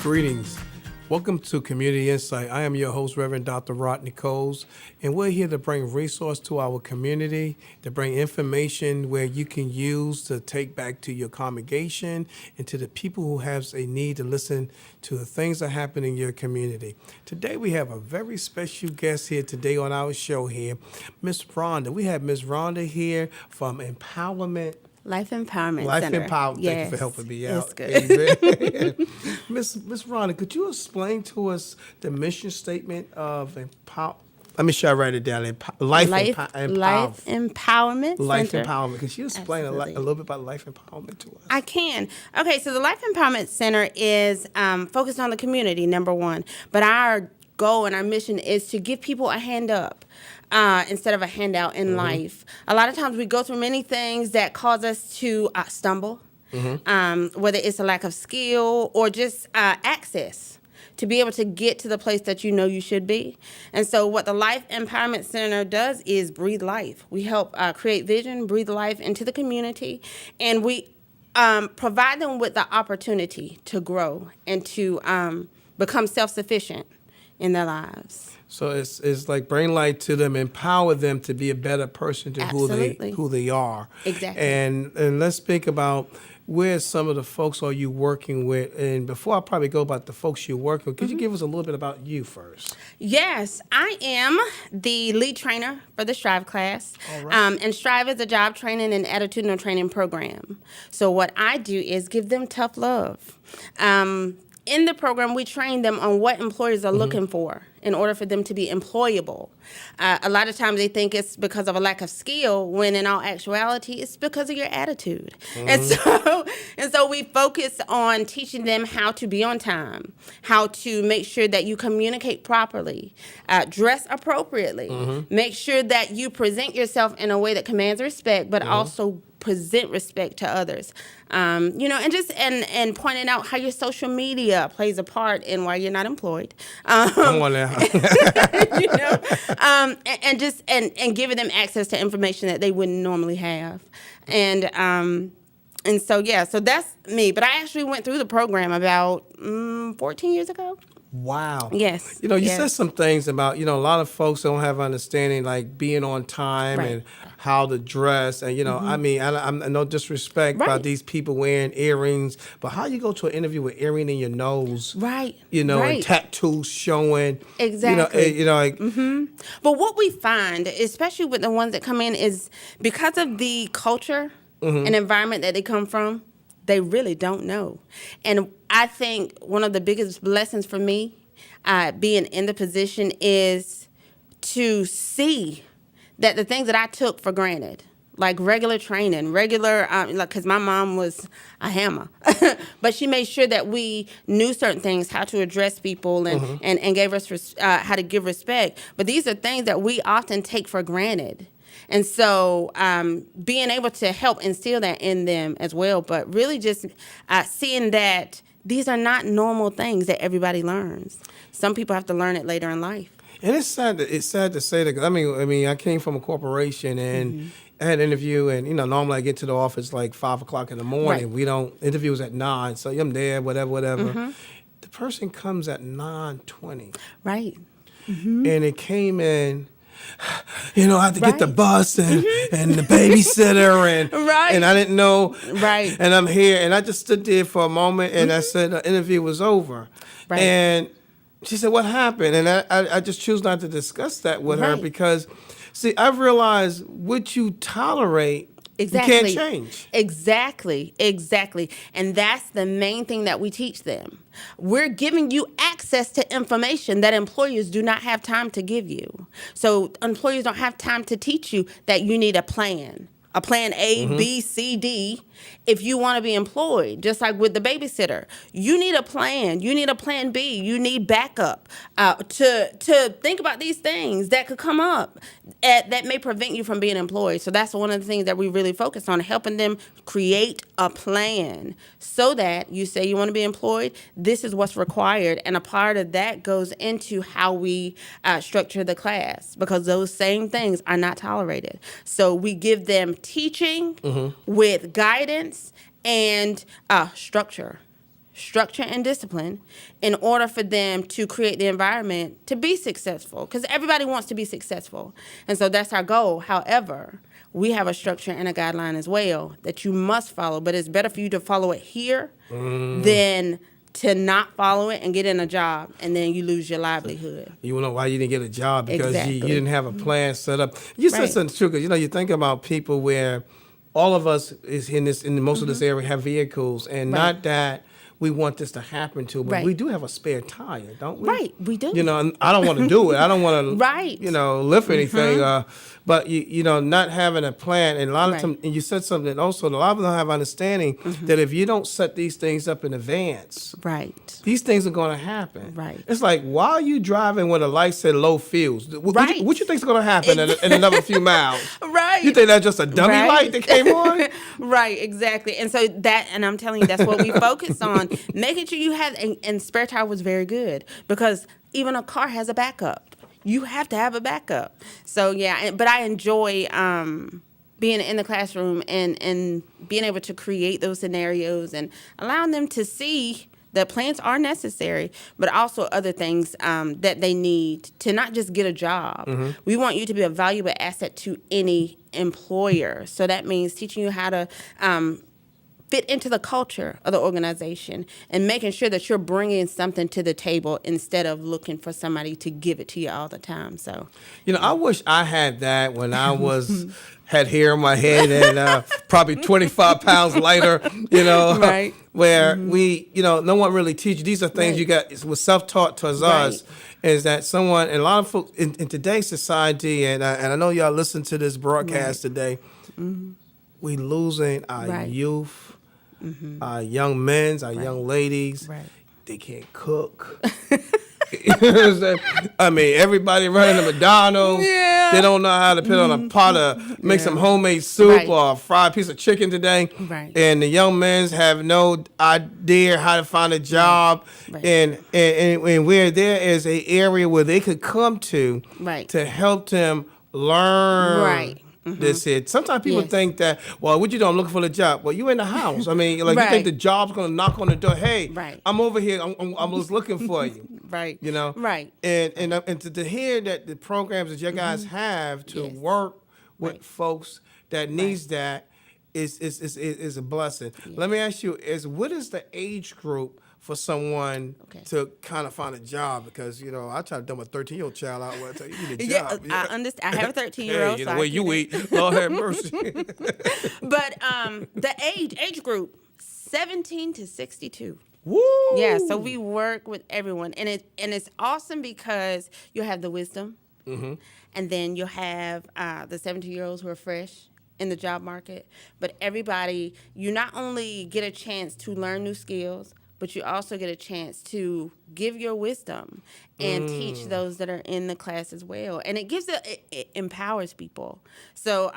Greetings. Welcome to Community Insight. I am your host, Reverend Dr. Rod Nichols, and we're here to bring resource to our community, to bring information where you can use to take back to your congregation and to the people who have a need to listen to the things that happen in your community. Today we have a very special guest here today on our show here, Miss Rhonda. We have Miss Rhonda here from Empowerment Life Empowerment Life Center. Empowerment. Yes, thank you for helping me out. It's good. Amen. Miss Rhonda, could you explain to us the mission statement of Empower? Let me sure I write it down. Life Empowerment Life Center. Empowerment. Could you explain a little bit about Life Empowerment to us? I can. Okay, so the Life Empowerment Center is focused on the community, number one. But our goal and our mission is to give people a hand up instead of a handout in life. A lot of times we go through many things that cause us to stumble, whether it's a lack of skill or just access to be able to get to the place that you know you should be. And so what the Life Empowerment Center does is breathe life. We help create vision, breathe life into the community, and we provide them with the opportunity to grow and to become self-sufficient in their lives. So it's like bring light to them, empower them to be a better person to who they are. Exactly. And let's think about where some of the folks are you working with. And before I probably go about the folks you're working with, could you give us a little bit about you first? Yes, I am the lead trainer for the Strive class. All right. And Strive is a job training and attitudinal training program. So what I do is give them tough love. In the program, we train them on what employers are looking for in order for them to be employable. A lot of times they think it's because of a lack of skill, when in all actuality, it's because of your attitude. And so we focus on teaching them how to be on time, how to make sure that you communicate properly, dress appropriately, make sure that you present yourself in a way that commands respect, but also present respect to others, and just pointing out how your social media plays a part in why you're not employed. Come on now. And giving them access to information that they wouldn't normally have, so that's me. But I actually went through the program about 14 years ago. Wow. Yes. You said some things about, a lot of folks don't have understanding, like being on time and how to dress. And, I mean, I'm no disrespect about these people wearing earrings, but how you go to an interview with earring in your nose, right? And tattoos showing. Exactly. But what we find, especially with the ones that come in, is because of the culture and environment that they come from, they really don't know. And I think one of the biggest blessings for me being in the position is to see that the things that I took for granted, like regular training, because my mom was a hammer, but she made sure that we knew certain things, how to address people and gave us how to give respect. But these are things that we often take for granted. And so being able to help instill that in them as well, but really just seeing that these are not normal things that everybody learns. Some people have to learn it later in life. And it's sad to say that. I mean, I came from a corporation and I had an interview, and normally I get to the office like 5:00 in the morning. Right. We don't interviews at 9, so I'm there, whatever. The person comes at 9:20, right? And it came in. I have to get the bus and the babysitter and I didn't know. Right. And I'm here, and I just stood there for a moment, and I said the interview was over. Right. And she said, "What happened?" And I just choose not to discuss that with her because, see, I've realized what you tolerate. Exactly. You can't change. Exactly. And that's the main thing that we teach them. We're giving you access to information that employers do not have time to give you. So employers don't have time to teach you that you need a plan A, B, C, D, if you want to be employed. Just like with the babysitter, you need a plan. You need a plan B. You need backup to think about these things that could come up that may prevent you from being employed. So that's one of the things that we really focus on, helping them create a plan so that you say you want to be employed. This is what's required, and a part of that goes into how we structure the class, because those same things are not tolerated. So we give them teaching with guidance and structure. structure and discipline in order for them to create the environment to be successful, because everybody wants to be successful, and so that's our goal. However, we have a structure and a guideline as well that you must follow, but it's better for you to follow it here than to not follow it and get in a job and then you lose your livelihood. You know why you didn't get a job, because Exactly. you didn't have a plan set up. You said Right. something true, because you think about people where all of us is in most of this area have vehicles, and Right. not that we want this to happen to, but Right. we do have a spare tire, don't we? Right, we do. And I don't want to do it. I don't want to, Right. lift anything. But not having a plan, and a lot of Right. times, and you said something also. A lot of them don't have understanding that if you don't set these things up in advance, Right. these things are going to happen. Right. It's like, why are you driving when the light said low fuels? Right. What you think is going to happen in another few miles? Right. You think that's just a dummy Right. light that came on? Right, exactly. And so and I'm telling you, that's what we focus on, making sure you have, and spare tire was very good, because even a car has a backup. You have to have a backup. So yeah, but I enjoy being in the classroom and being able to create those scenarios and allowing them to see that plans are necessary, but also other things that they need to not just get a job. We want you to be a valuable asset to any employer. So that means teaching you how to fit into the culture of the organization and making sure that you're bringing something to the table instead of looking for somebody to give it to you all the time. So, I wish I had that when I had hair in my head and probably 25 pounds lighter, Right. where we, no one really teaches. These are things Right. you got, it was self-taught to us, Right. is that someone, and a lot of folks in today's society, and I know y'all listen to this broadcast today, we losing our Right. youth, our young men, our young ladies. Right. They can't cook. You know what I'm saying? I mean, everybody running to McDonald's. Yeah. They don't know how to put on a pot of, make some homemade soup Right. or a fried piece of chicken today. Right. And the young men have no idea how to find a job. Right. And where there is a area where they could come to Right. to help them learn. Right. This it. Sometimes people Yes. think that, well, what you do? I'm looking for the job. Well, you in the house. I mean, like you Right. think the job's gonna knock on the door. Hey, Right. I'm over here. I'm just looking for you. Right. Right. And to hear that the programs that you guys have to Yes. work with Right. folks that needs that is a blessing. Let me ask you: what is the age group for someone Okay. to kind of find a job? Because I try to dump a 13-year-old child out. Well, I tell you, you need a Yeah, job. I understand. I have a 13-year-old. Hey, so the I way you get it. eat, Lord have mercy. But the age group, 17 to 62. Woo! Yeah, so we work with everyone, and it's awesome because you'll have the wisdom, and then you'll have the 17-year-olds who are fresh in the job market. But everybody, you not only get a chance to learn new skills, but you also get a chance to give your wisdom and teach those that are in the class as well. And it empowers people. So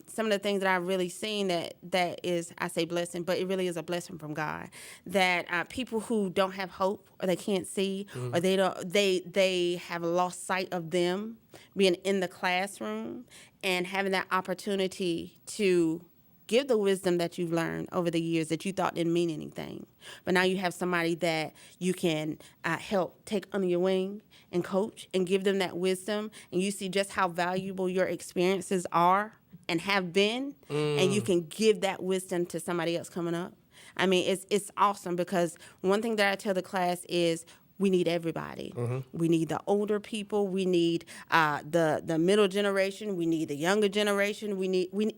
some of the things that I've really seen that is, I say blessing, but it really is a blessing from God, that people who don't have hope or they can't see or they have lost sight of them being in the classroom and having that opportunity to give the wisdom that you've learned over the years that you thought didn't mean anything. But now you have somebody that you can help take under your wing and coach and give them that wisdom. And you see just how valuable your experiences are and have been. And you can give that wisdom to somebody else coming up. I mean, it's awesome, because one thing that I tell the class is, we need everybody. We need the older people. We need the middle generation. We need the younger generation.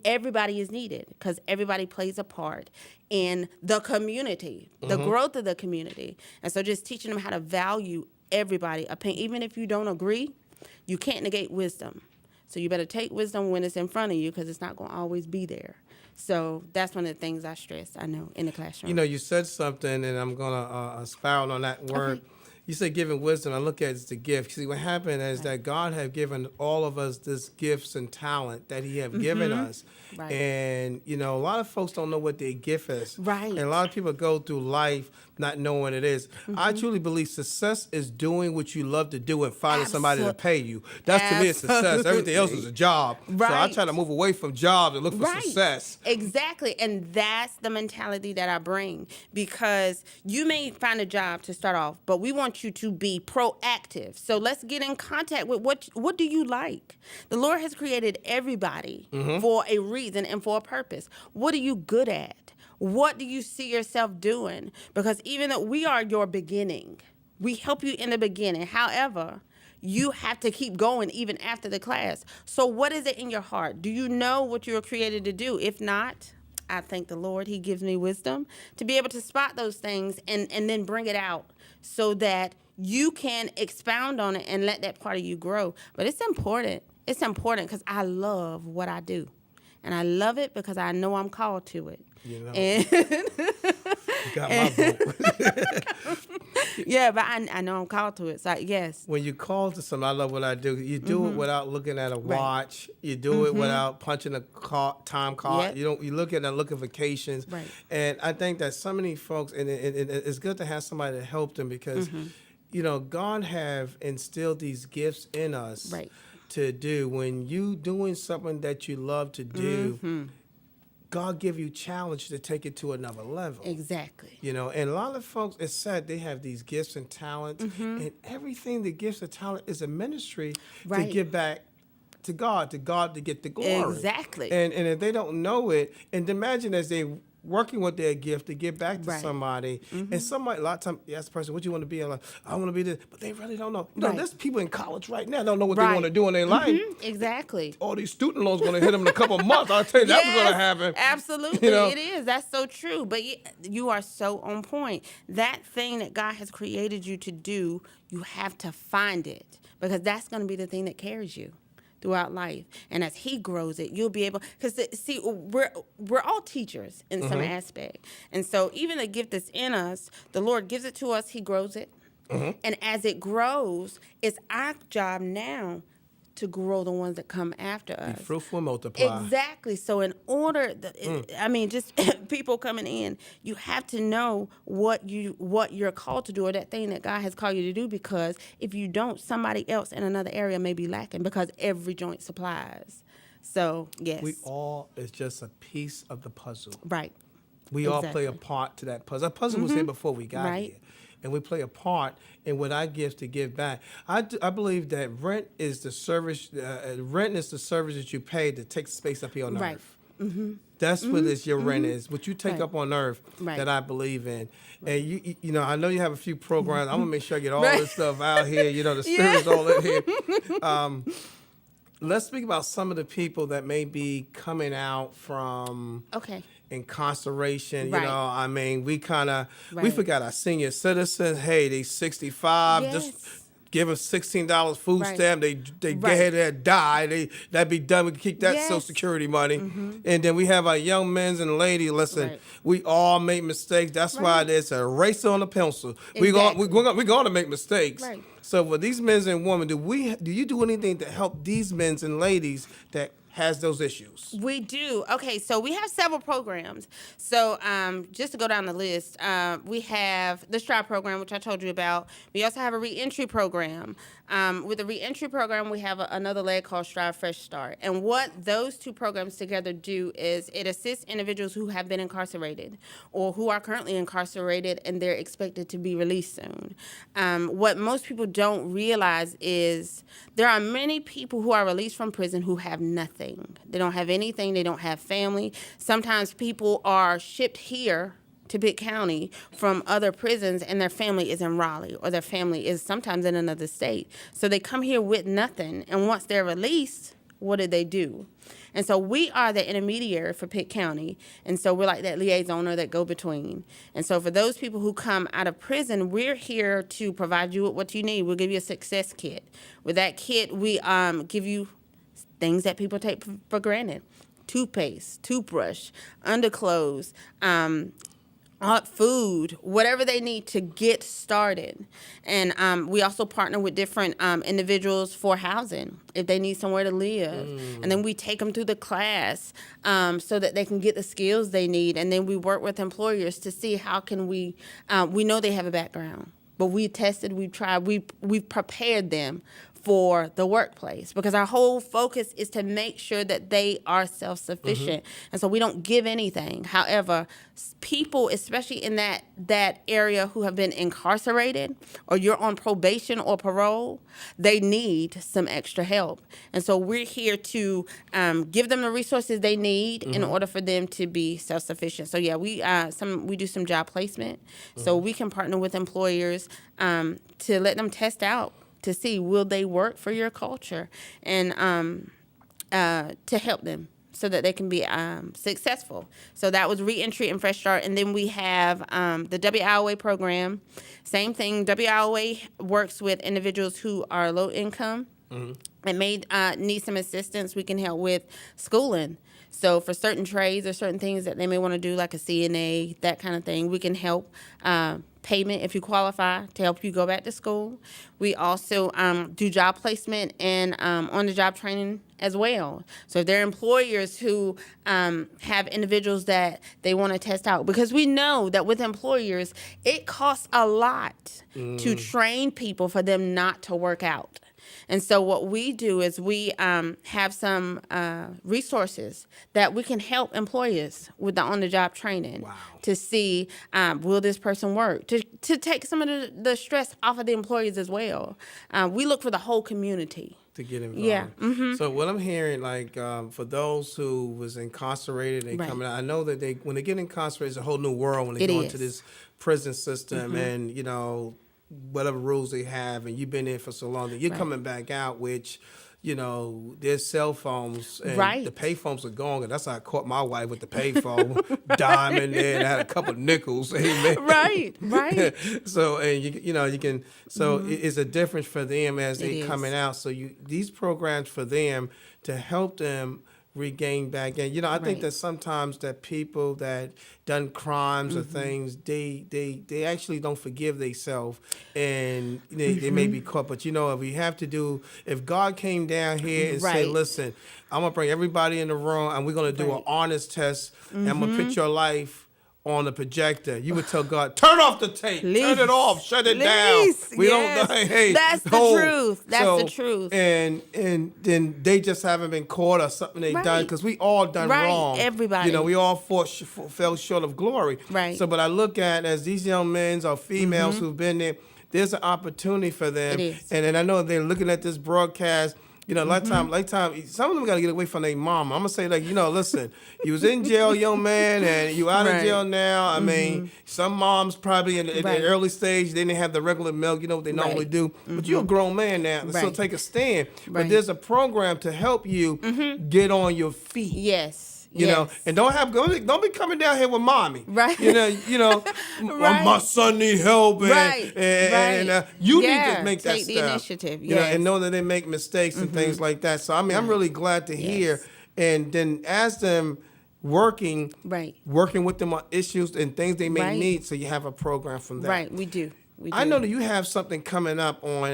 Everybody is needed, because everybody plays a part in the community, the growth of the community. And so just teaching them how to value everybody. Even if you don't agree, you can't negate wisdom. So you better take wisdom when it's in front of you, because it's not going to always be there. So that's one of the things I stress, I know, in the classroom. You said something, and I'm going to expound on that word. you say giving wisdom. I look at it as the gift. See, what happened is that God have given all of us this gifts and talent that He have given us, Right. and a lot of folks don't know what their gift is. Right. And a lot of people go through life not knowing what it is. I truly believe success is doing what you love to do and finding somebody to pay you. That's to me is success. Everything else is a job. So I Right. try to move away from jobs and look for success. Exactly. And that's the mentality that I bring, because you may find a job to start off, but we want you to be proactive. So let's get in contact with what do you like? The Lord has created everybody for a reason and for a purpose. What are you good at? What do you see yourself doing? Because even though we are your beginning, we help you in the beginning. However, you have to keep going even after the class. So what is it in your heart? Do you know what you were created to do? If not, I thank the Lord. He gives me wisdom to be able to spot those things and then bring it out so that you can expound on it and let that part of you grow. But it's important. It's important because I love what I do. And I love it because I know I'm called to it. And You got my vote. yeah, but I know I'm called to it. So yes. When you call to something, I love what I do. You do it without looking at a watch. You do it without punching a time card. Yep. You look at the notifications. Right. And I think that so many folks, and it's good to have somebody to help them because, God have instilled these gifts in us Right. to do. When you doing something that you love to do, God give you challenge to take it to another level. Exactly. And a lot of folks, it's sad they have these gifts and talents, and everything the gifts and talent is a ministry to Right. give back to God to get the glory. Exactly. And if they don't know it, and imagine as they working with their gift to give back to Right. somebody, and somebody, a lot of times, you ask the person, what do you want to be? I'm like, I want to be this, but they really don't know. Right. There's people in college right now don't know what they Right. want to do in their life. Exactly. All these student loans going to hit them in a couple of months. I'll tell you, that's what's going to happen. Absolutely. You know? It is. That's so true. But you are so on point. That thing that God has created you to do, you have to find it, because that's going to be the thing that carries you throughout life. And as He grows it, you'll be able, because see, we're all teachers in some aspect. And so even the gift that's in us, the Lord gives it to us, He grows it. And as it grows, it's our job now to grow the ones that come after us. Be fruitful and multiply. Exactly. So in order, just people coming in, you have to know what you're called to do, or that thing that God has called you to do, because if you don't, somebody else in another area may be lacking, because every joint supplies. So, yes. We all is just a piece of the puzzle. Right. We all play a Exactly. part to that puzzle. That puzzle was here before we got Right. here. And we play a part in what I give to give back. I believe that rent is the service. Rent is the service that you pay to take space up here on Right. earth. That's what your rent is. What you take Right. up on earth Right. that I believe in. And you I know you have a few programs. I'm gonna make sure I get all Right. this stuff out here. The spirit's all in here. Let's speak about some of the people that may be coming out from Okay. incarceration. Right. We we Right. forgot our senior citizens. Hey, they 65. Yes. Just give them $16 food Right. stamp. They Right. go ahead and die. That'd be done. We can keep that Social Yes. Security money. And then we have our young men and ladies. Listen, Right. we all make mistakes. That's why Right. there's a race on the pencil. Exactly. We're going to make mistakes. Right. So for these men and women, do you do anything to help these men and ladies that has those issues? We do. Okay, so we have several programs. So just to go down the list, we have the STRIVE program, which I told you about. We also have a reentry program. With the reentry program, we have another leg called STRIVE Fresh Start. And what those two programs together do is it assists individuals who have been incarcerated or who are currently incarcerated and they're expected to be released soon. What most people don't realize is there are many people who are released from prison who have nothing. They don't have anything. They don't have family. Sometimes people are shipped here to Pitt County from other prisons, and their family is in Raleigh, or their family is sometimes in another state. So they come here with nothing, and once they're released, what do? And so we are the intermediary for Pitt County, and so we're like that liaison or that go-between. And so for those people who come out of prison, we're here to provide you with what you need. We'll give you a success kit. With that kit, we give you things that people take for granted: toothpaste, toothbrush, underclothes, food, whatever they need to get started. And we also partner with different individuals for housing if they need somewhere to live. And then we take them through the class so that they can get the skills they need. And then we work with employers to see how can we know they have a background, but we tested, we tried, we've prepared them for the workplace, because our whole focus is to make sure that they are self-sufficient. And so we don't give anything. However, people, especially in that area who have been incarcerated or you're on probation or parole, they need some extra help. And so we're here to give them the resources they need in order for them to be self-sufficient. So yeah, we do some job placement. So we can partner with employers to let them test out to see will they work for your culture, and to help them so that they can be successful. So that was Reentry and Fresh Start. And then we have the WIOA program. Same thing. WIOA works with individuals who are low income and may need some assistance. We can help with schooling. So for certain trades or certain things that they may want to do, like a CNA, that kind of thing, we can help payment if you qualify to help you go back to school. We also do job placement and on-the-job training as well. So if there are employers who have individuals that they want to test out, because we know that with employers, it costs a lot to train people for them not to work out. And so what we do is we have some resources that we can help employers with the on-the-job training to see will this person work, to take some of the stress off of the employees as well. We look for the whole community to get involved. Yeah. So what I'm hearing, like for those who was incarcerated and coming out, I know that when they get incarcerated, it's a whole new world when they go into this prison system and, you know, whatever rules they have, and you've been there for so long that you're coming back out, which, you know, there's cell phones and the pay phones are gone. And that's how I caught my wife with the pay phone, dime in there, and I had a couple of nickels. Amen. Right. So, and you can, so it's a difference for them as they coming out. So these programs for them to help them regain back. And, you know, I think that sometimes that people that done crimes or things, they actually don't forgive themselves, and they may be caught. But, you know, if God came down here and said, listen, I'm going to bring everybody in the room and we're going to do an honest test, and I'm going to put your life on the projector, you would tell God, turn off the tape, turn it off, shut it down. We don't. Hey, that's the truth. That's the truth. And then they just haven't been caught or something they done, because we all done wrong. Everybody. You know, we all fell short of glory. Right. So, but I look at as these young men or females who've been there, there's an opportunity for them. It is. And I know they're looking at this broadcast. You know, lifetime, some of them got to get away from their mama. I'm going to say, like, you know, listen, you was in jail, young man, and you out of jail now. I mean, some moms probably in the early stage, they didn't have the regular milk, you know what they normally do. But you're a grown man now, so take a stand. But there's a program to help you get on your feet. Yes. You know, and don't be coming down here with mommy. Right. You know, my son need help, and you need to make that take the step. initiative. You know, and know that they make mistakes and things like that. So I mean, I'm really glad to hear, and then as them working with them on issues and things they may need, so you have a program from that. Right, we do. I know that you have something coming up on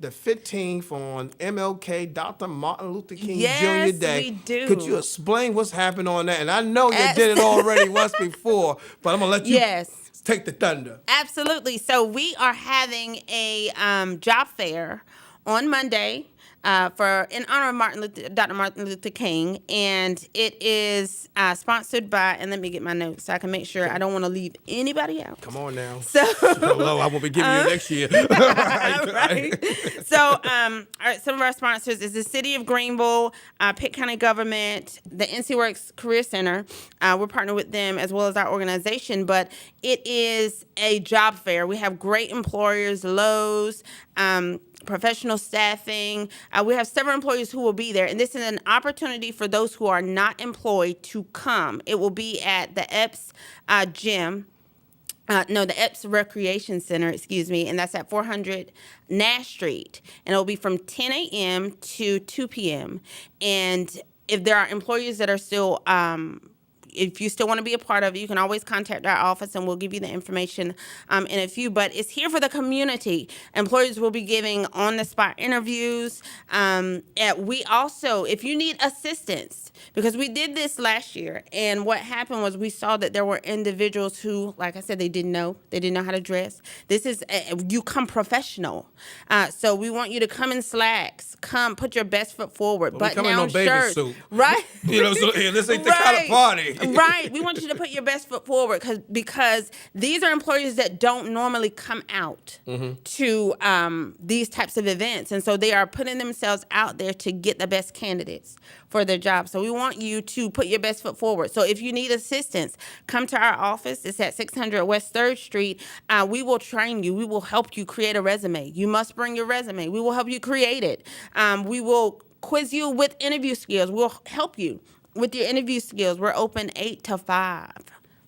the 15th on MLK, Dr. Martin Luther King Jr. Day. We do. Could you explain what's happening on that? And I know you did it already once before, but I'm going to let you take the thunder. Absolutely. So we are having a job fair on Monday in honor of Dr. Martin Luther King, and it is sponsored by, and let me get my notes so I can make sure I don't want to leave anybody out. Come on now. So, hello, I won't be giving you next year. right. So some of our sponsors is the City of Greenville, Pitt County Government, the NC Works Career Center. We're partnered with them as well as our organization, but it is a job fair. We have great employers, Lowe's, professional staffing. We have several employees who will be there, and this is an opportunity for those who are not employed to come. It will be at the Epps gym. The Epps Recreation Center, and that's at 400 Nash Street. And it'll be from 10 a.m. to 2 p.m. And if there are employees that are still if you still want to be a part of it, you can always contact our office and we'll give you the information in a few. But it's here for the community. Employers will be giving on-the-spot interviews. We also, if you need assistance, because we did this last year, and what happened was we saw that there were individuals who, like I said, they didn't know how to dress. This is you come professional, so we want you to come in slacks, come put your best foot forward, button down shirts, right? So this ain't the kind of party, right? We want you to put your best foot forward because these are employers that don't normally come out to these types of events, and so they are putting themselves out there to get the best candidates for their job. So we want you to put your best foot forward. So if you need assistance, come to our office. It's at 600 West 3rd Street. We will train you. We will help you create a resume. You must bring your resume. We will help you create it. We will quiz you with interview skills. We'll help you with your interview skills. We're open 8 to 5.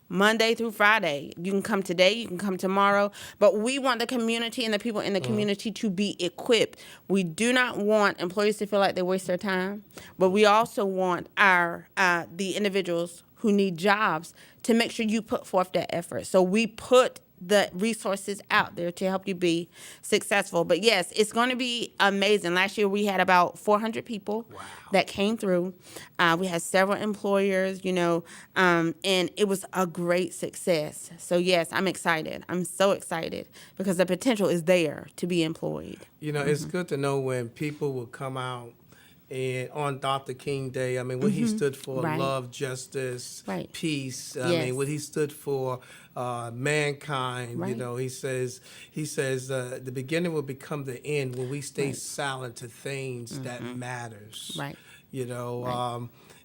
Monday through Friday. You can come today, you can come tomorrow, but we want the community and the people in the community to be equipped. We do not want employees to feel like they waste their time, but we also want the individuals who need jobs to make sure you put forth that effort. So we put the resources out there to help you be successful. But yes, it's going to be amazing. Last year we had about 400 people that came through. We had several employers, and it was a great success. So yes, I'm excited. I'm so excited because the potential is there to be employed. It's good to know when people will come out and on Dr. King Day, what he stood for, love, justice, peace. What he stood for, mankind. He says the beginning will become the end when we stay silent to things that matters.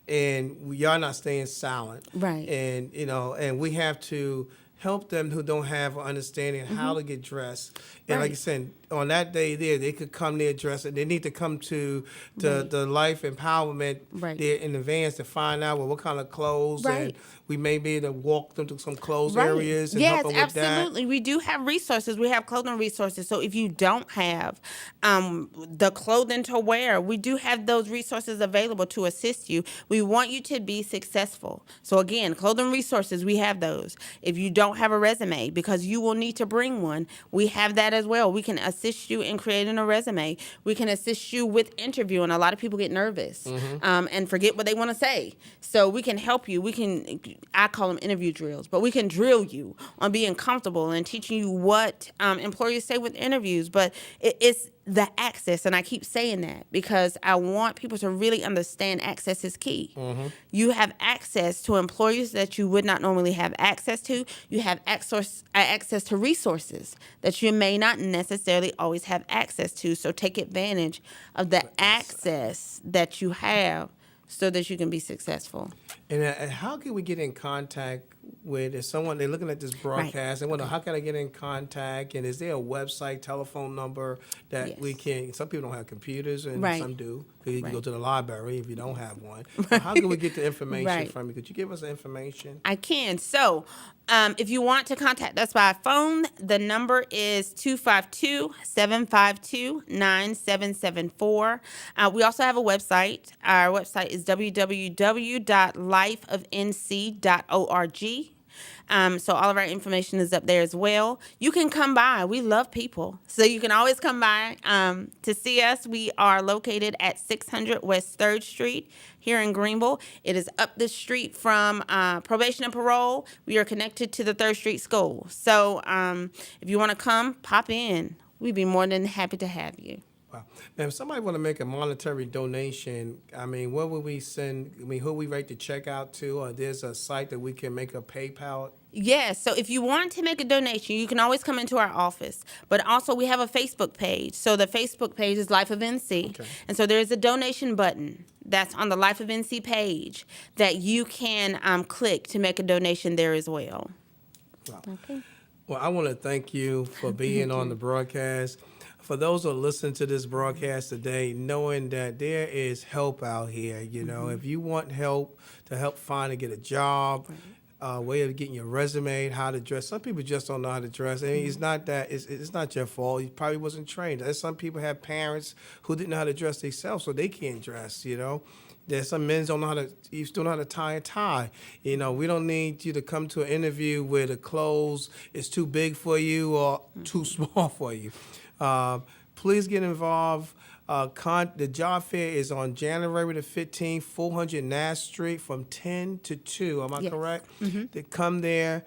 And we are not staying silent. And we have to help them who don't have an understanding of how to get dressed. And like you said, on that day there, they could come there dressed. And they need to come to the Life Empowerment there in advance to find out what kind of clothes. And we may be able to walk them to some clothes areas and help them with that. Yes, absolutely. We do have resources. We have clothing resources. So if you don't have the clothing to wear, we do have those resources available to assist you. We want you to be successful. So again, clothing resources, we have those. If you don't have a resume, because you will need to bring one, we have that as well. We can assist you in creating a resume. We can assist you with interviewing. A lot of people get nervous and forget what they want to say. So we can help you. I call them interview drills, but we can drill you on being comfortable and teaching you what employers say with interviews. But it's the access, and I keep saying that because I want people to really understand access is key. You have access to employers that you would not normally have access to. You have access to resources that you may not necessarily always have access to. So take advantage of the access that you have so that you can be successful. And how can we get in contact with, if someone, they're looking at this broadcast, they wonder, how can I get in contact? And is there a website, telephone number that we can, some people don't have computers and some do. You can go to the library if you don't have one. How can we get the information from you? Could you give us the information? I can. So if you want to contact us by phone, the number is 252-752-9774. We also have a website. Our website is www.lifeofnc.org. So all of our information is up there as well. You can come by. We love people. So you can always come by to see us. We are located at 600 West 3rd Street here in Greenville. It is up the street from Probation and Parole. We are connected to the 3rd Street School. So if you want to come, pop in. We'd be more than happy to have you. Wow. Now, if somebody want to make a monetary donation, what would we send? Who we write the check out to? Or there's a site that we can make a PayPal? Yes. So if you want to make a donation, you can always come into our office. But also we have a Facebook page. So the Facebook page is Life of NC. Okay. And so there is a donation button that's on the Life of NC page that you can click to make a donation there as well. Wow. Okay. Well, I want to thank you for being on the broadcast. For those who listen to this broadcast today, knowing that there is help out here, if you want help to help find and get a job, way of getting your resume, how to dress. Some people just don't know how to dress. I mean, it's not that it's not your fault. You probably wasn't trained. There's some people have parents who didn't know how to dress themselves, so they can't dress. You know, there's some men don't know how to. You still know how to tie a tie. You know, we don't need you to come to an interview where the clothes is too big for you or too small for you. Please get involved. The job fair is on January the 15th, 400 Nash Street from 10 to 2. Am I Yes. correct? They come there,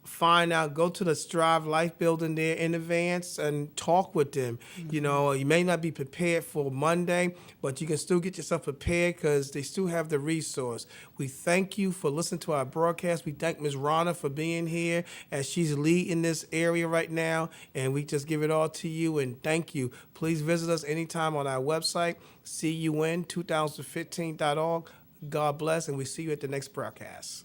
find out, go to the Strive Life Building there in advance and talk with them. You know, you may not be prepared for Monday, but you can still get yourself prepared because they still have the resource. We thank you for listening to our broadcast. We thank Ms. Rana for being here as she's leading this area right now, and we just give it all to you and thank you. Please visit us anytime on our website, CUN2015.org. God bless, and we see you at the next broadcast.